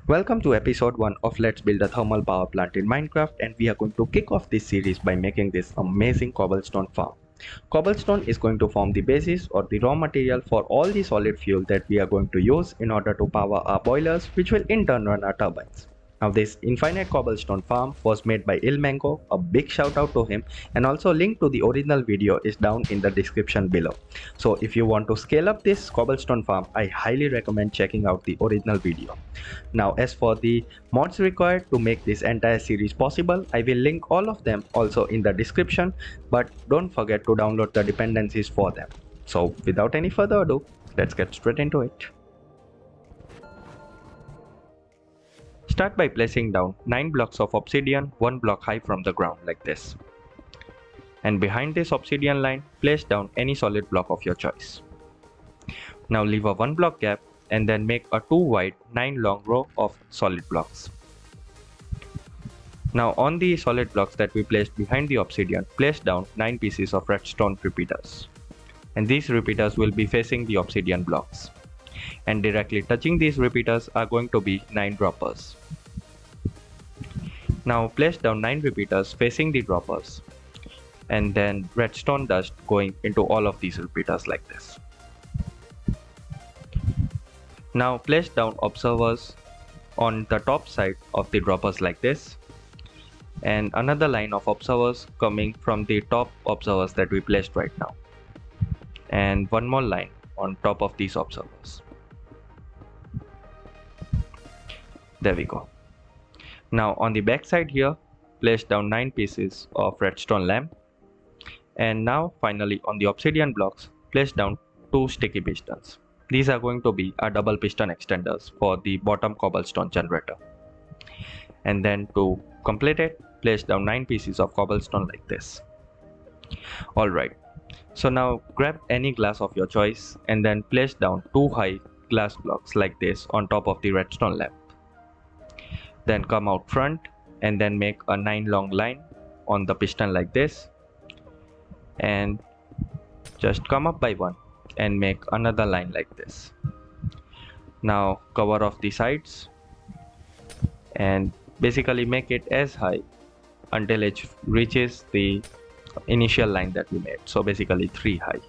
Welcome to episode 1 of Let's Build a Thermal Power Plant in Minecraft, and we are going to kick off this series by making this amazing cobblestone farm. Cobblestone is going to form the basis or the raw material for all the solid fuel that we are going to use in order to power our boilers, which will in turn run our turbines. Now this infinite cobblestone farm was made by ilmango. A big shout out to him, and also link to the original video is down in the description below. So if you want to scale up this cobblestone farm, I highly recommend checking out the original video. Now as for the mods required to make this entire series possible, I will link all of them also in the description, but don't forget to download the dependencies for them. So without any further ado, let's get straight into it. Start by placing down 9 blocks of obsidian 1 block high from the ground like this. And behind this obsidian line, place down any solid block of your choice. Now leave a 1 block gap and then make a 2 wide 9 long row of solid blocks. Now on the solid blocks that we placed behind the obsidian, place down 9 pieces of redstone repeaters. And these repeaters will be facing the obsidian blocks. And directly touching these repeaters are going to be 9 droppers. Now place down 9 repeaters facing the droppers, and then redstone dust going into all of these repeaters like this. Now place down observers on the top side of the droppers like this, and another line of observers coming from the top observers that we placed right now, and one more line on top of these observers. There we go. Now on the back side here, place down 9 pieces of redstone lamp, and now finally on the obsidian blocks, place down 2 sticky pistons. These are going to be our double piston extenders for the bottom cobblestone generator. And then to complete it, place down 9 pieces of cobblestone like this. Alright, so now grab any glass of your choice and then place down 2 high glass blocks like this on top of the redstone lamp. Then come out front and then make a 9 long line on the piston like this, and just come up by 1 and make another line like this. Now cover off the sides and basically make it as high until it reaches the initial line that we made, so basically 3 high.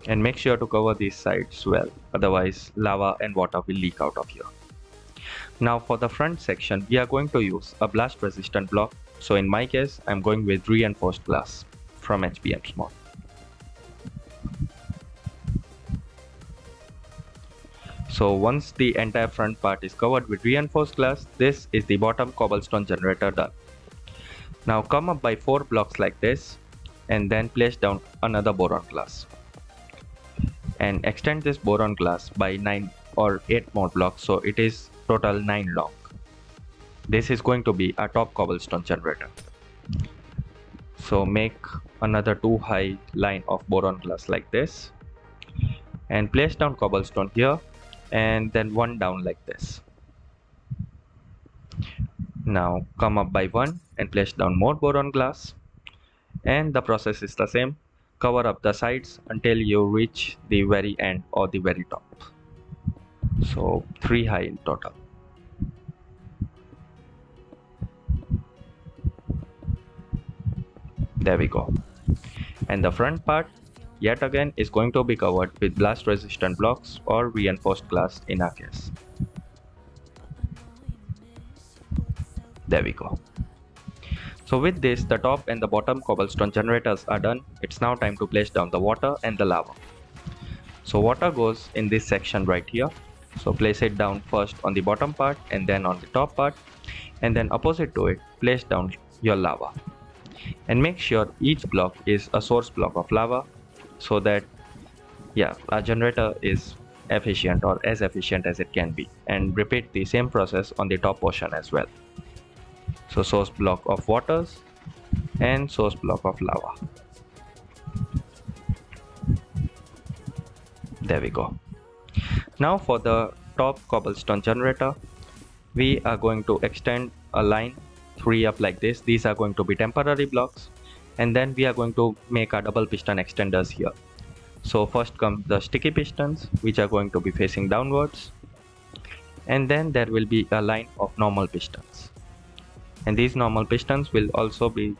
And make sure to cover these sides well, otherwise lava and water will leak out of here. Now for the front section, we are going to use a blast resistant block. So in my case, I'm going with reinforced glass from HBM Small. So once the entire front part is covered with reinforced glass, this is the bottom cobblestone generator done. Now come up by 4 blocks like this and then place down another boron glass. And extend this boron glass by 9 or 8 more blocks, so it is total 9 long. This is going to be a top cobblestone generator. So make another 2 high line of boron glass like this, and place down cobblestone here, and then 1 down like this. Now come up by 1 and place down more boron glass, and the process is the same. Cover up the sides until you reach the very end or the very top. So 3 high in total. There we go. And the front part yet again is going to be covered with blast resistant blocks or reinforced glass in our case. There we go. So with this, the top and the bottom cobblestone generators are done. It's now time to place down the water and the lava. So water goes in this section right here. So place it down first on the bottom part and then on the top part, and then opposite to it, place down your lava. And make sure each block is a source block of lava, so that our generator is efficient or as efficient as it can be. And repeat the same process on the top portion as well. So source block of waters and source block of lava. There we go. Now for the top cobblestone generator, we are going to extend a line 3 up like this. These are going to be temporary blocks, and then we are going to make our double piston extenders here. So first come the sticky pistons, which are going to be facing downwards, and then there will be a line of normal pistons, and these normal pistons will also be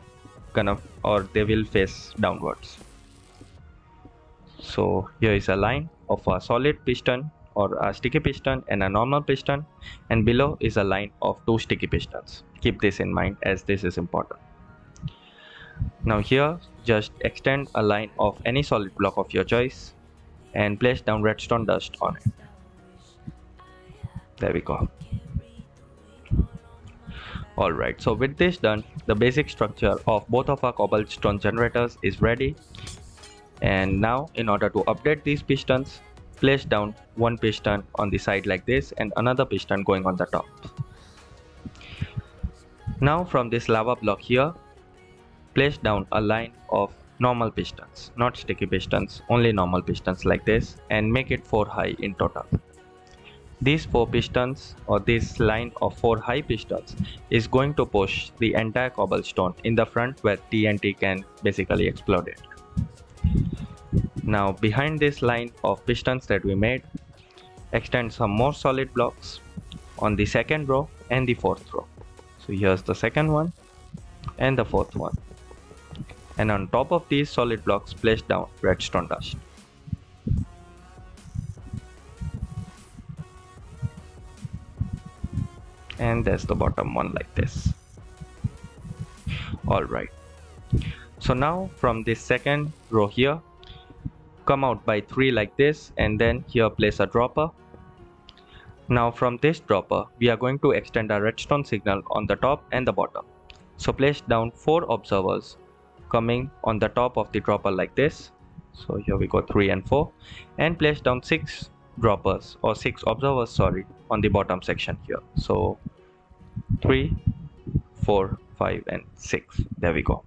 they will face downwards. So here is a line of a solid piston or a sticky piston and a normal piston, and below is a line of two sticky pistons. Keep this in mind as this is important. Now here just extend a line of any solid block of your choice and place down redstone dust on it. There we go. Alright, so with this done, the basic structure of both of our cobblestone generators is ready. And now in order to update these pistons, place down one piston on the side like this and another piston going on the top. Now from this lava block here, place down a line of normal pistons, not sticky pistons, only normal pistons like this, and make it 4 high in total. These 4 pistons or this line of 4 high pistons is going to push the entire cobblestone in the front where TNT can basically explode it. Now behind this line of pistons that we made, extend some more solid blocks on the second row and the fourth row. So here's the second one and the fourth one. And on top of these solid blocks, place down redstone dust. And there's the bottom one like this. Alright, so now from this second row here, come out by 3 like this, and then here place a dropper. Now from this dropper we are going to extend our redstone signal on the top and the bottom. So place down 4 observers coming on the top of the dropper like this. So here we go 3 and 4, and place down 6 droppers or 6 observers, sorry, on the bottom section here. So 3, 4, 5 and 6. There we go.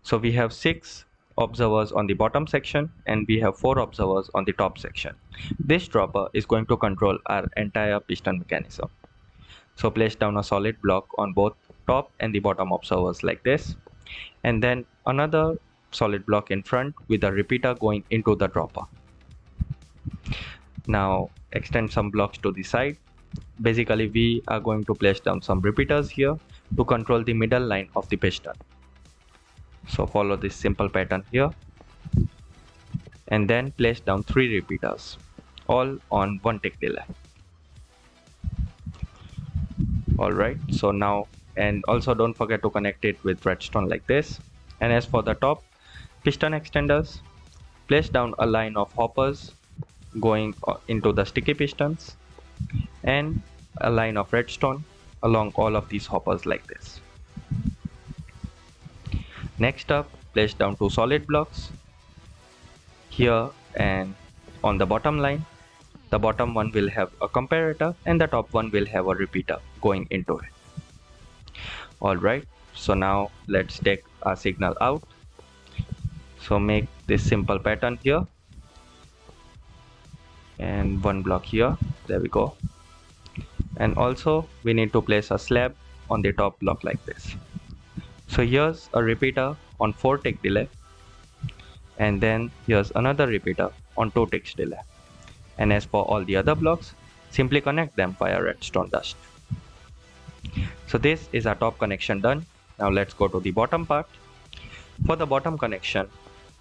So we have 6 observers on the bottom section and we have 4 observers on the top section. This dropper is going to control our entire piston mechanism. So place down a solid block on both top and the bottom observers like this, and then another solid block in front with a repeater going into the dropper. Now extend some blocks to the side. Basically we are going to place down some repeaters here to control the middle line of the piston. So follow this simple pattern here, and then place down 3 repeaters, all on 1 tick delay. Alright, so now, and also don't forget to connect it with redstone like this. And as for the top piston extenders, place down a line of hoppers going into the sticky pistons and a line of redstone along all of these hoppers like this. Next up, place down 2 solid blocks here, and on the bottom line, the bottom one will have a comparator and the top one will have a repeater going into it. Alright, so now let's take our signal out. So make this simple pattern here and 1 block here. There we go. And also we need to place a slab on the top block like this. So here's a repeater on 4 tick delay, and then here's another repeater on 2 ticks delay. And as for all the other blocks, simply connect them via redstone dust. So this is our top connection done. Now let's go to the bottom part. For the bottom connection,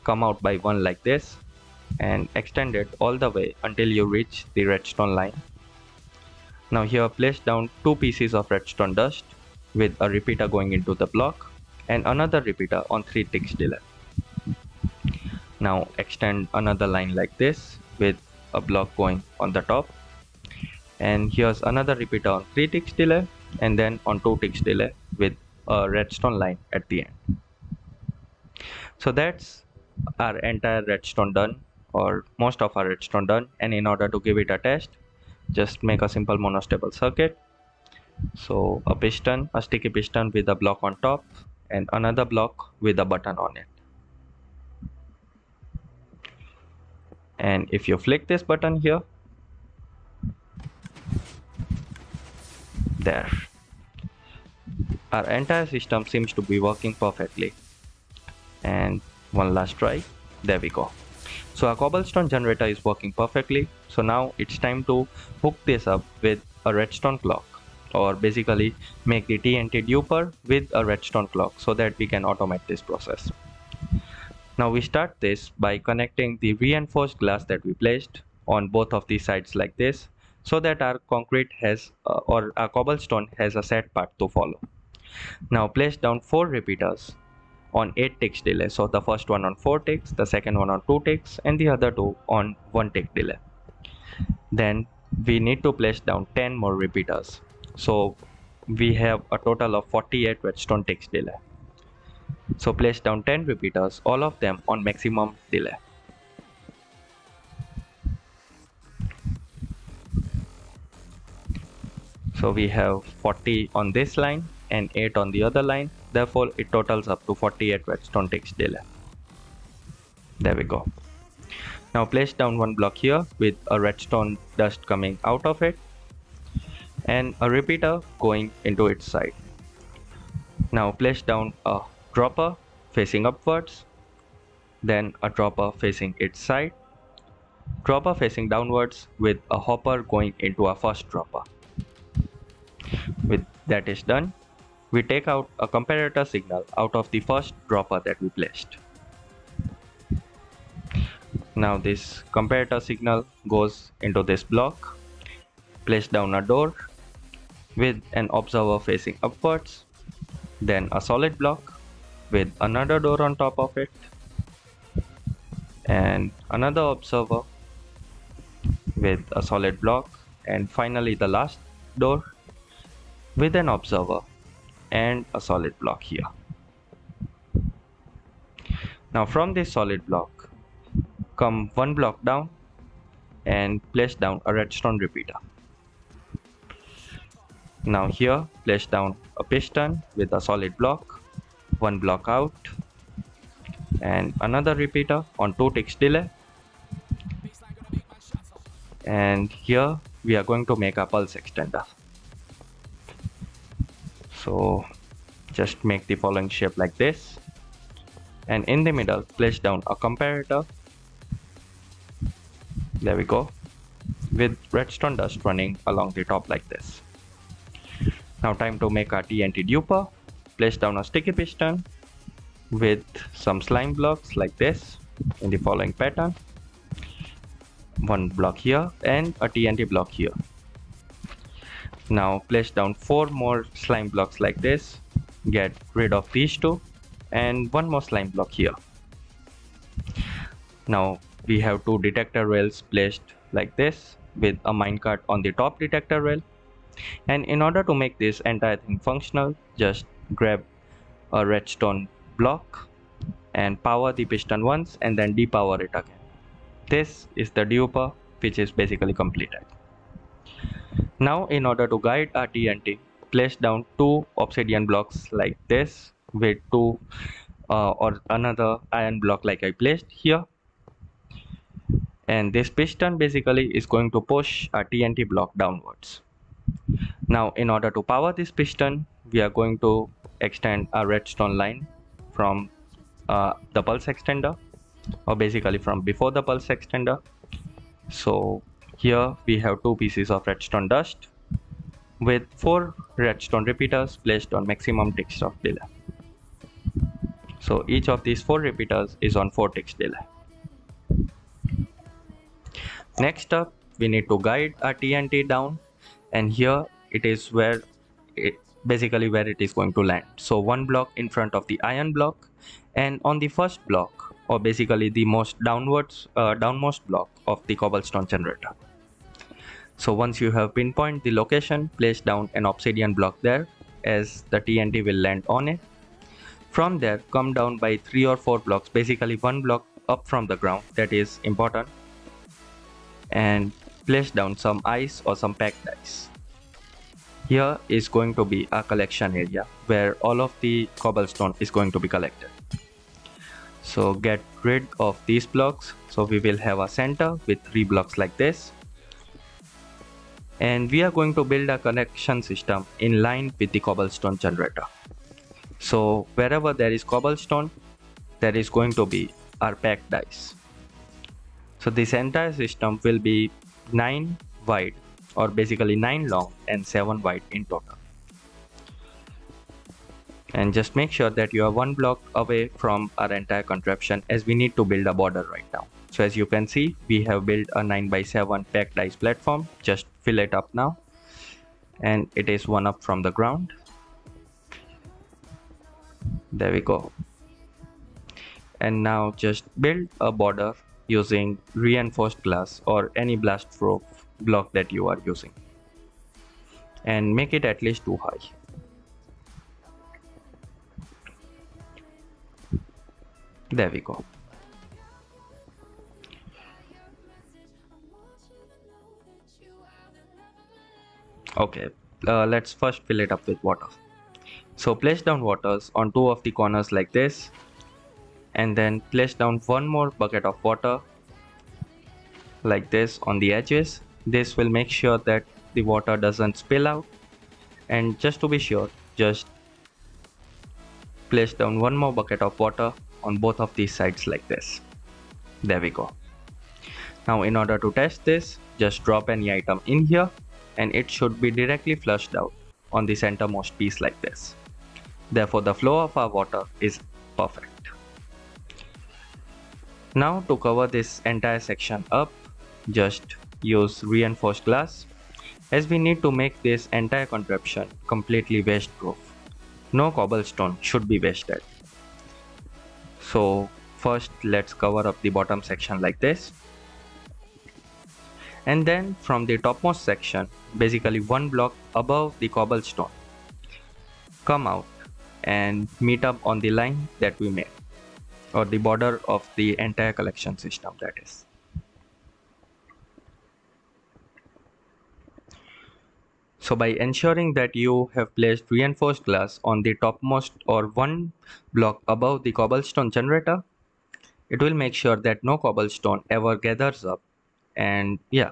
come out by 1 like this and extend it all the way until you reach the redstone line. Now here place down 2 pieces of redstone dust with a repeater going into the block and another repeater on 3 ticks delay. Now extend another line like this with a block going on the top, and here's another repeater on 3 ticks delay and then on 2 ticks delay with a redstone line at the end. So that's our entire redstone done, or most of our redstone done. And in order to give it a test, just make a simple monostable circuit. So a piston, a sticky piston with a block on top and another block with a button on it. And if you flick this button here, there, our entire system seems to be working perfectly. And one last try, there we go. So our cobblestone generator is working perfectly. So now it's time to hook this up with a redstone clock, or basically make the TNT duper with a redstone clock so that we can automate this process. Now we start this by connecting the reinforced glass that we placed on both of the sides like this, so that our concrete has or our cobblestone has a set path to follow. Now place down 4 repeaters on 8 ticks delay. So the first one on 4 ticks, the second one on 2 ticks, and the other two on 1 tick delay. Then we need to place down 10 more repeaters. So we have a total of 48 redstone ticks delay. So place down 10 repeaters, all of them on maximum delay. So we have 40 on this line and 8 on the other line. Therefore, it totals up to 48 redstone ticks delay. There we go. Now place down one block here with a redstone dust coming out of it and a repeater going into its side. Now place down a dropper facing upwards, then a dropper facing its side, dropper facing downwards with a hopper going into our first dropper. With that is done, we take out a comparator signal out of the first dropper that we placed. Now this comparator signal goes into this block. Place down a door with an observer facing upwards, then a solid block with another door on top of it, and another observer with a solid block, and finally the last door with an observer and a solid block here. Now from this solid block, come one block down and place down a redstone repeater. Now here place down a piston with a solid block, one block out, and another repeater on 2 ticks delay. And here we are going to make a pulse extender. So just make the following shape like this, and in the middle place down a comparator. There we go, with redstone dust running along the top like this. Now time to make our TNT duper. Place down a sticky piston with some slime blocks like this in the following pattern. One block here and a TNT block here. Now place down 4 more slime blocks like this. Get rid of these 2 and one more slime block here. Now we have 2 detector rails placed like this with a minecart on the top detector rail. And in order to make this entire thing functional, just grab a redstone block and power the piston once and then depower it again. This is the duper, which is basically completed. Now in order to guide our TNT, place down 2 obsidian blocks like this with 2 or another iron block like I placed here. And this piston basically is going to push our TNT block downwards. Now in order to power this piston, we are going to extend our redstone line from the pulse extender, or basically from before the pulse extender. So here we have 2 pieces of redstone dust with 4 redstone repeaters placed on maximum ticks of delay. So each of these 4 repeaters is on 4 ticks delay. Next up, we need to guide our TNT down, and here it is where basically where it is going to land. So one block in front of the iron block, and on the first block, or basically the most downmost block of the cobblestone generator. So once you have pinpointed the location, place down an obsidian block there, as the TNT will land on it. From there, come down by 3 or 4 blocks, basically 1 block up from the ground, that is important, and place down some ice or some packed ice. Here is going to be a collection area where all of the cobblestone is going to be collected. So get rid of these blocks. So we will have a center with 3 blocks like this. And we are going to build a connection system in line with the cobblestone generator. So wherever there is cobblestone, there is going to be our packed ice. So this entire system will be 9 wide, or basically 9 long and 7 wide in total. And just make sure that you are one block away from our entire contraption, as we need to build a border right now. So as you can see, we have built a 9x7 packed ice platform. Just fill it up now, and it is one up from the ground. There we go. And now just build a border using reinforced glass or any blast proof block that you are using, and make it at least 2 high. There we go. Okay, let's first fill it up with water. So place down waters on 2 of the corners like this, and then place down one more bucket of water like this on the edges. This will make sure that the water doesn't spill out, and just to be sure, just place down one more bucket of water on both of these sides like this. There we go. Now in order to test this, just drop any item in here, and it should be directly flushed out on the centermost piece like this. Therefore the flow of our water is perfect. Now to cover this entire section up, just use reinforced glass, as we need to make this entire contraption completely waste proof. No cobblestone should be wasted. So first let's cover up the bottom section like this, and then from the topmost section, basically one block above the cobblestone, come out and meet up on the line that we made, or the border of the entire collection system, that is. So by ensuring that you have placed reinforced glass on the topmost or one block above the cobblestone generator, it will make sure that no cobblestone ever gathers up, and yeah,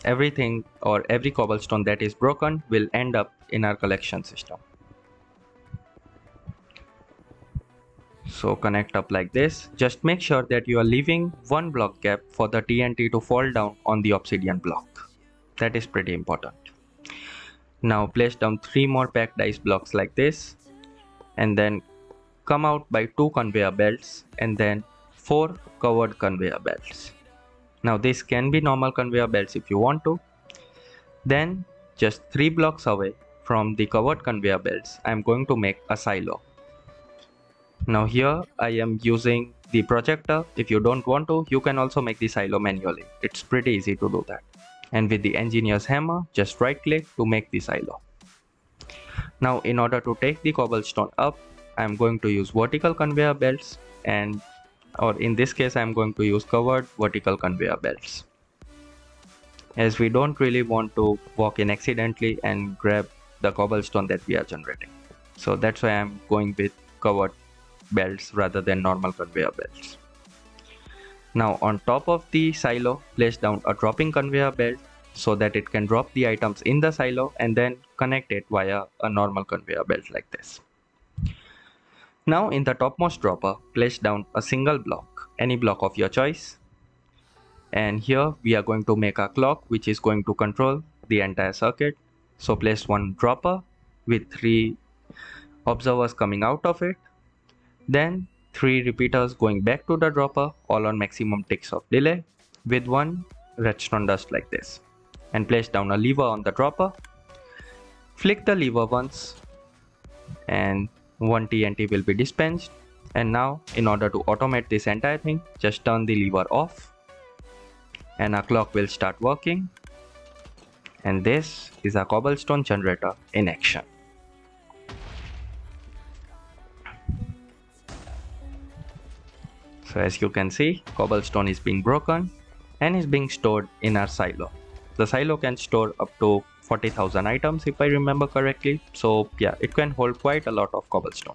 everything or every cobblestone that is broken will end up in our collection system. So connect up like this. Just make sure that you are leaving one block gap for the TNT to fall down on the obsidian block. That is pretty important. Now place down 3 more packed ice blocks like this, and then come out by 2 conveyor belts, and then 4 covered conveyor belts. Now this can be normal conveyor belts if you want to. Then just 3 blocks away from the covered conveyor belts, I am going to make a silo. Now here I am using the projector. If you don't want to, you can also make the silo manually. It's pretty easy to do that. And with the engineer's hammer, just right click to make the silo. Now in order to take the cobblestone up, I am going to use vertical conveyor belts, or in this case I am going to use covered vertical conveyor belts, as we don't really want to walk in accidentally and grab the cobblestone that we are generating. So that's why I am going with covered belts rather than normal conveyor belts. Now on top of the silo, place down a dropping conveyor belt so that it can drop the items in the silo, and then connect it via a normal conveyor belt like this. Now in the topmost dropper, place down a single block, any block of your choice. And here we are going to make a clock which is going to control the entire circuit. So place one dropper with 3 observers coming out of it, then 3 repeaters going back to the dropper, all on maximum ticks of delay, with 1 redstone dust like this. And place down a lever on the dropper, flick the lever once, and 1 TNT will be dispensed. And now in order to automate this entire thing, just turn the lever off, and our clock will start working. And this is a cobblestone generator in action. So as you can see, cobblestone is being broken and is being stored in our silo. The silo can store up to 40,000 items if I remember correctly. So yeah, it can hold quite a lot of cobblestone.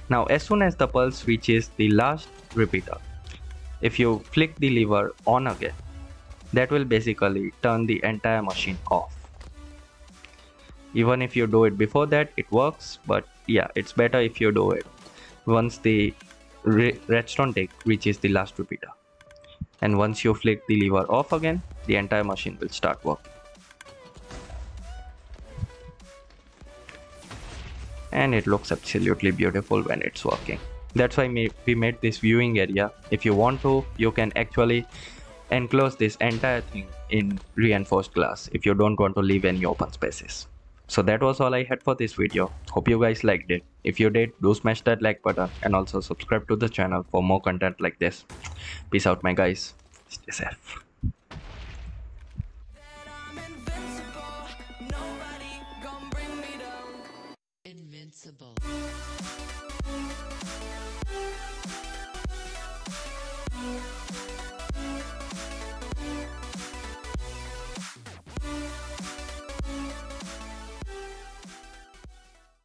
Now as soon as the pulse reaches the last repeater, if you flick the lever on again, that will basically turn the entire machine off. Even if you do it before that, it works, but yeah, it's better if you do it once the redstone tick reaches the last repeater. And once you flick the lever off again, the entire machine will start working. And it looks absolutely beautiful when it's working. That's why we made this viewing area. If you want to, you can actually enclose this entire thing in reinforced glass if you don't want to leave any open spaces. So that was all I had for this video. Hope you guys liked it. If you did, do smash that like button and also subscribe to the channel for more content like this. Peace out my guys. Stay safe.